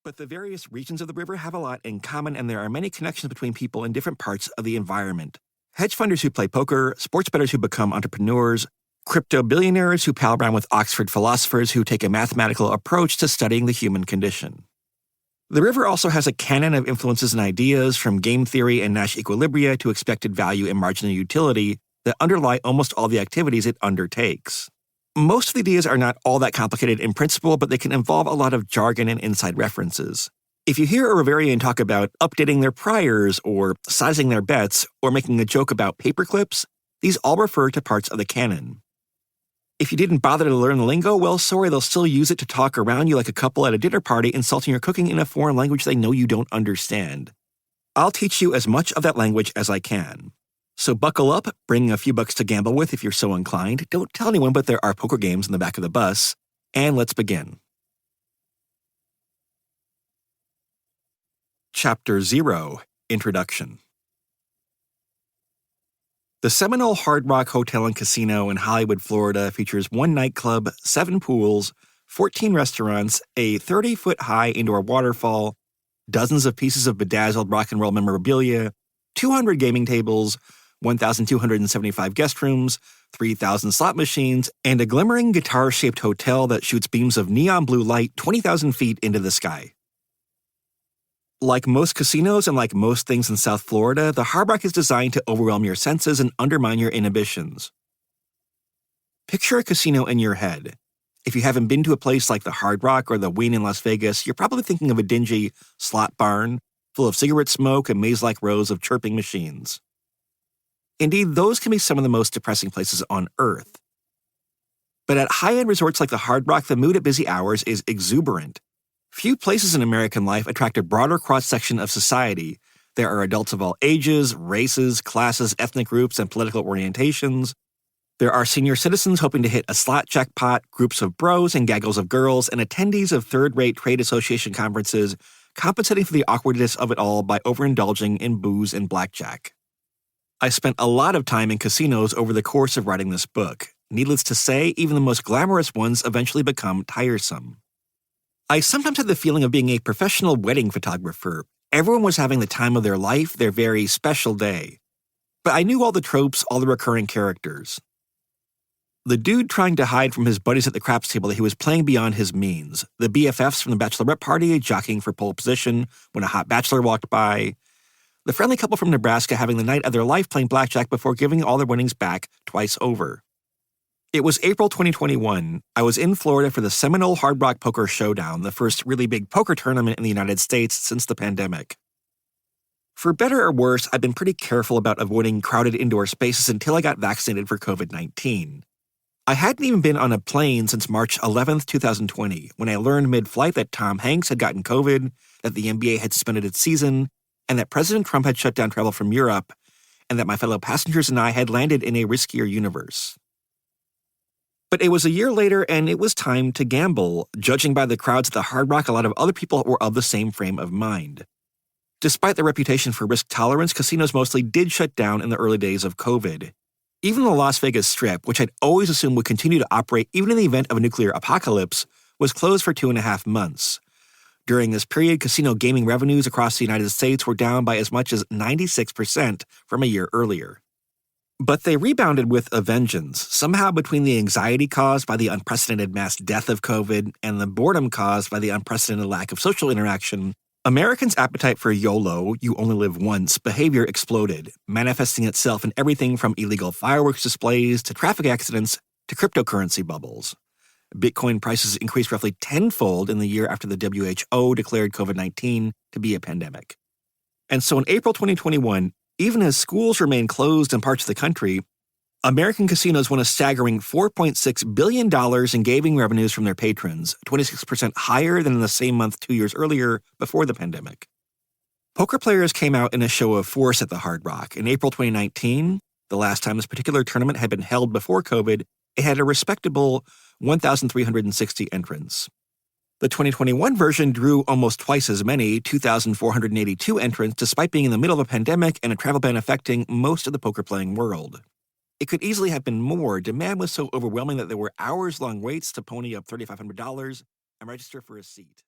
But the various regions of the river have a lot in common, and there are many connections between people in different parts of the environment. Hedge funders who play poker, sports bettors who become entrepreneurs, crypto billionaires who pal around with Oxford philosophers who take a mathematical approach to studying the human condition. The river also has a canon of influences and ideas, from game theory and Nash equilibria to expected value and marginal utility, that underlie almost all the activities it undertakes. Most of the ideas are not all that complicated in principle, but they can involve a lot of jargon and inside references. If you hear a Riverian talk about updating their priors, or sizing their bets, or making a joke about paperclips, these all refer to parts of the canon. If you didn't bother to learn the lingo, well, sorry, they'll still use it to talk around you like a couple at a dinner party, insulting your cooking in a foreign language they know you don't understand. I'll teach you as much of that language as I can. So buckle up, bring a few bucks to gamble with if you're so inclined. Don't tell anyone, but there are poker games in the back of the bus. And let's begin. Chapter 0, Introduction. The Seminole Hard Rock Hotel and Casino in Hollywood, Florida features one nightclub, 7 pools, 14 restaurants, a 30-foot-high indoor waterfall, dozens of pieces of bedazzled rock and roll memorabilia, 200 gaming tables, 1,275 guest rooms, 3,000 slot machines, and a glimmering guitar-shaped hotel that shoots beams of neon blue light 20,000 feet into the sky. Like most casinos and like most things in South Florida, the Hard Rock is designed to overwhelm your senses and undermine your inhibitions. Picture a casino in your head. If you haven't been to a place like the Hard Rock or the Wynn in Las Vegas, you're probably thinking of a dingy slot barn full of cigarette smoke and maze-like rows of chirping machines. Indeed, those can be some of the most depressing places on Earth. But at high-end resorts like the Hard Rock, the mood at busy hours is exuberant. Few places in American life attract a broader cross-section of society. There are adults of all ages, races, classes, ethnic groups, and political orientations. There are senior citizens hoping to hit a slot jackpot, groups of bros and gaggles of girls, and attendees of third-rate trade association conferences compensating for the awkwardness of it all by overindulging in booze and blackjack. I spent a lot of time in casinos over the course of writing this book. Needless to say, even the most glamorous ones eventually become tiresome. I sometimes had the feeling of being a professional wedding photographer. Everyone was having the time of their life, their very special day. But I knew all the tropes, all the recurring characters. The dude trying to hide from his buddies at the craps table that he was playing beyond his means. The BFFs from the bachelorette party jockeying for pole position when a hot bachelor walked by. The friendly couple from Nebraska having the night of their life playing blackjack before giving all their winnings back twice over. It was April 2021. I was in Florida for the Seminole Hard Rock Poker Showdown, the first really big poker tournament in the United States since the pandemic. For better or worse, I've been pretty careful about avoiding crowded indoor spaces until I got vaccinated for COVID-19. I hadn't even been on a plane since March 11th, 2020, when I learned mid-flight that Tom Hanks had gotten COVID, that the NBA had suspended its season, and that President Trump had shut down travel from Europe, and that my fellow passengers and I had landed in a riskier universe. But it was a year later, and it was time to gamble. Judging by the crowds at the Hard Rock, a lot of other people were of the same frame of mind. Despite their reputation for risk tolerance, casinos mostly did shut down in the early days of COVID. Even the Las Vegas Strip, which I'd always assumed would continue to operate even in the event of a nuclear apocalypse, was closed for 2.5 months. During this period, casino gaming revenues across the United States were down by as much as 96% from a year earlier. But they rebounded with a vengeance, somehow between the anxiety caused by the unprecedented mass death of COVID and the boredom caused by the unprecedented lack of social interaction. Americans' appetite for YOLO, you only live once, behavior exploded, manifesting itself in everything from illegal fireworks displays to traffic accidents to cryptocurrency bubbles. Bitcoin prices increased roughly tenfold in the year after the WHO declared COVID-19 to be a pandemic. And so in April 2021, even as schools remain closed in parts of the country, American casinos won a staggering $4.6 billion in gaming revenues from their patrons, 26% higher than in the same month 2 years earlier before the pandemic. Poker players came out in a show of force at the Hard Rock. In April 2019, the last time this particular tournament had been held before COVID, it had a respectable 1,360 entrants. The 2021 version drew almost twice as many, 2,482 entrants, despite being in the middle of a pandemic and a travel ban affecting most of the poker-playing world. It could easily have been more. Demand was so overwhelming that there were hours-long waits to pony up $3,500 and register for a seat.